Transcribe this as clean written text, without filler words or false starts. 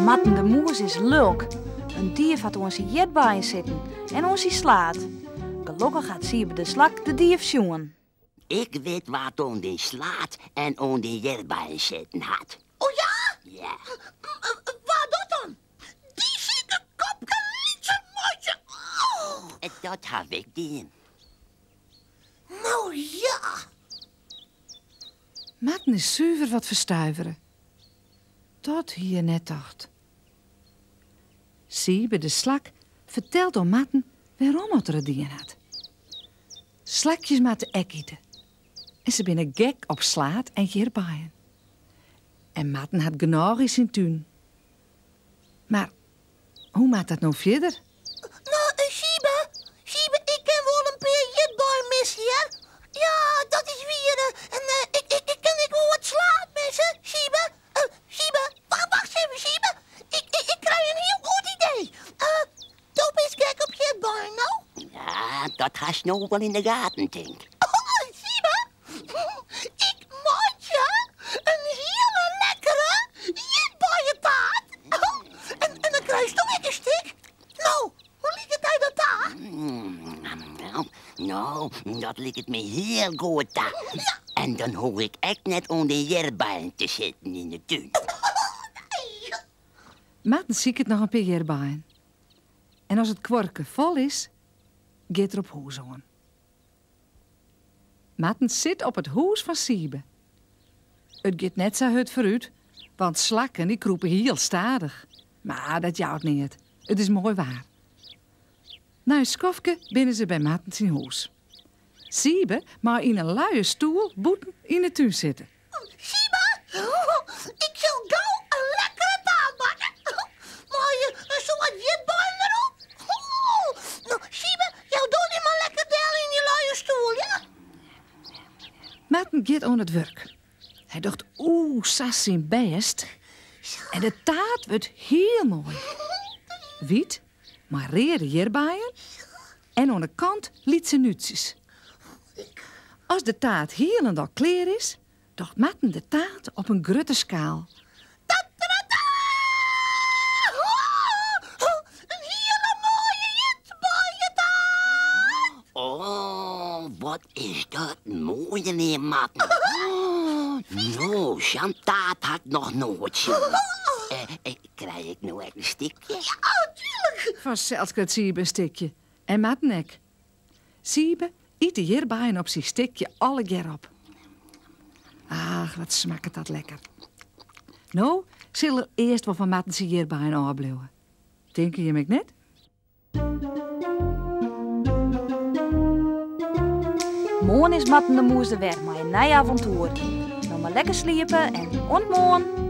Matten de Moes is leuk. Een dief had onze jetbaan zitten en ons slaat. Gelukkig gaat Siebe de Slak de dief zoen. Ik weet wat on die slaat en on die jetbaan zitten had. Oh ja? Ja. Waar dat dan? Die zieke kop kan niet zo mooi. Oh. Dat heb ik die. Nou ja. Matten is zuiver wat verstuiveren. Dat hier net dacht. Siebe de Slak vertelt om Matten waarom het er het dien had. Slakjes maten ek eten. En ze binnen gek op slaat en hierbij. En Matten had genoeg in zijn tuin. Maar hoe maakt dat nou verder? Nou, Siebe, ik ken wel een paar jetbal missen, hè? Ja, dat is weer. Ik ken wel wat slaat missen, Siebe. Siebe, wacht even, Siebe. Ik krijg een heel goed idee. Doop eens gek op jetbal, nou? Ja, dat had je nou wel in de gaten, denk. Oh, Siebe, ik maak je een hele lekkere jetbaltaart. En dan krijg je toch weer een stuk. Nou, hoe liet het uit dat daar? Nou, dat lijkt het me heel goed daar. En dan hoor ik echt net onder jetbaan te zitten in de tuin. Matten ziet het nog een paar hierbij. En als het kwarken vol is, gaat er op hoes aan. Matten zit op het hoes van Siebe. Het gaat net zo hut vooruit, want slakken die kroepen heel stadig. Maar dat jouwt niet. Het is mooi waar. Na een skofke binnen ze bij Matten zijn huis. Siebe maar in een luie stoel boeten in de tuin zitten. Siebe, ik zal gauw een lekkere taart maken. Maar je zo wat jetbal erop. Nou, Siebe, jou doet je maar lekker deel in je luie stoel, ja? Matten gaat aan het werk. Hij dacht, sas zijn best. En de taart wordt heel mooi. Wiet, maar rere hierbijen. En aan de kant liet ze nutsjes. Als de taart heel en al klaar is, dacht Matten de taart op een grote schaal. Een hele mooie jetbaltaart. Oh, wat is dat mooi, meneer Matten. Nou, zo'n taart had nog nooit zo. Krijg ik nou echt een stukje? Ja, tuurlijk. Vanzelfs krijgt Siebe een stikje. En Matten ook. Siebe eet de hierbijen op zijn stikje alle keer op. Ach, wat smaakt dat lekker. Nou, zal er eerst wel van Matten zijn hierbijen afblijven. Denk je me net? Morgen is Matten de Moes er weer met een nieuw avontuur. Nog maar lekker sliepen en ontmoen.